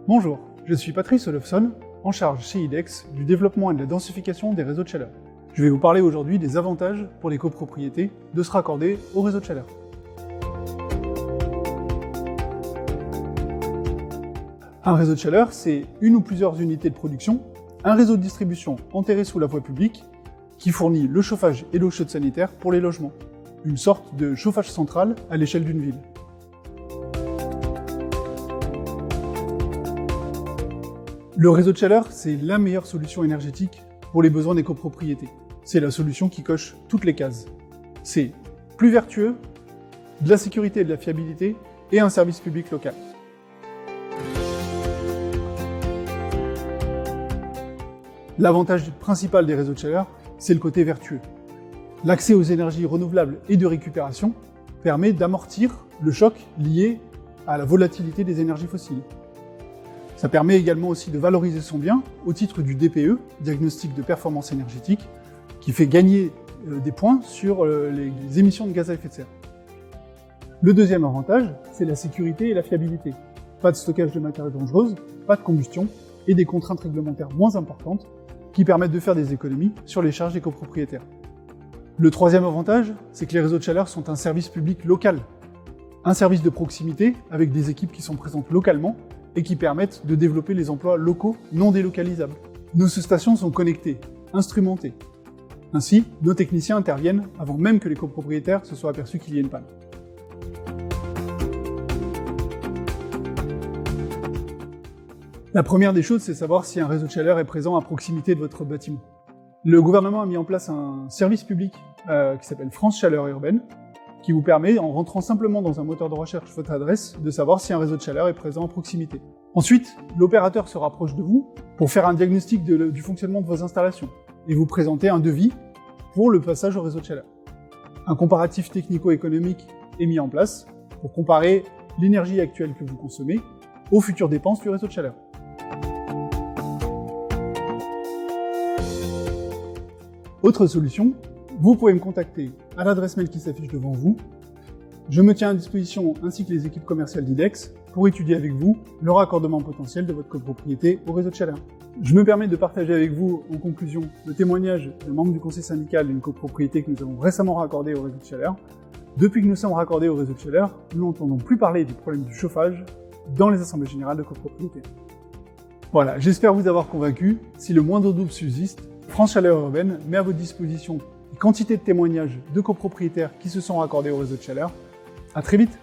Bonjour, je suis Patrice Olofsson, en charge chez IDEX du développement et de la densification des réseaux de chaleur. Je vais vous parler aujourd'hui des avantages pour les copropriétés de se raccorder au réseau de chaleur. Un réseau de chaleur, c'est une ou plusieurs unités de production, un réseau de distribution enterré sous la voie publique qui fournit le chauffage et l'eau chaude sanitaire pour les logements. Une sorte de chauffage central à l'échelle d'une ville. Le réseau de chaleur, c'est la meilleure solution énergétique pour les besoins des copropriétés. C'est la solution qui coche toutes les cases. C'est plus vertueux, de la sécurité et de la fiabilité, et un service public local. L'avantage principal des réseaux de chaleur, c'est le côté vertueux. L'accès aux énergies renouvelables et de récupération permet d'amortir le choc lié à la volatilité des énergies fossiles. Ça permet également aussi de valoriser son bien au titre du DPE, diagnostic de performance énergétique, qui fait gagner des points sur les émissions de gaz à effet de serre. Le deuxième avantage, c'est la sécurité et la fiabilité. Pas de stockage de matières dangereuses, pas de combustion et des contraintes réglementaires moins importantes qui permettent de faire des économies sur les charges des copropriétaires. Le troisième avantage, c'est que les réseaux de chaleur sont un service public local. Un service de proximité avec des équipes qui sont présentes localement et qui permettent de développer les emplois locaux non délocalisables. Nos sous-stations sont connectées, instrumentées. Ainsi, nos techniciens interviennent avant même que les copropriétaires se soient aperçus qu'il y ait une panne. La première des choses, c'est savoir si un réseau de chaleur est présent à proximité de votre bâtiment. Le gouvernement a mis en place un service public qui s'appelle France Chaleur Urbaine, qui vous permet, en rentrant simplement dans un moteur de recherche votre adresse, de savoir si un réseau de chaleur est présent à proximité. Ensuite, l'opérateur se rapproche de vous pour faire un diagnostic du fonctionnement de vos installations et vous présenter un devis pour le passage au réseau de chaleur. Un comparatif technico-économique est mis en place pour comparer l'énergie actuelle que vous consommez aux futures dépenses du réseau de chaleur. Autre solution, vous pouvez me contacter à l'adresse mail qui s'affiche devant vous. Je me tiens à disposition ainsi que les équipes commerciales d'IDEX pour étudier avec vous le raccordement potentiel de votre copropriété au réseau de chaleur. Je me permets de partager avec vous, en conclusion, le témoignage d'un membre du conseil syndical d'une copropriété que nous avons récemment raccordée au réseau de chaleur. Depuis que nous sommes raccordés au réseau de chaleur, nous n'entendons plus parler du problème du chauffage dans les assemblées générales de copropriété. Voilà, j'espère vous avoir convaincu. Si le moindre doute subsiste, France Chaleur Urbaine met à votre disposition une quantité de témoignages de copropriétaires qui se sont raccordés au réseau de chaleur. À très vite!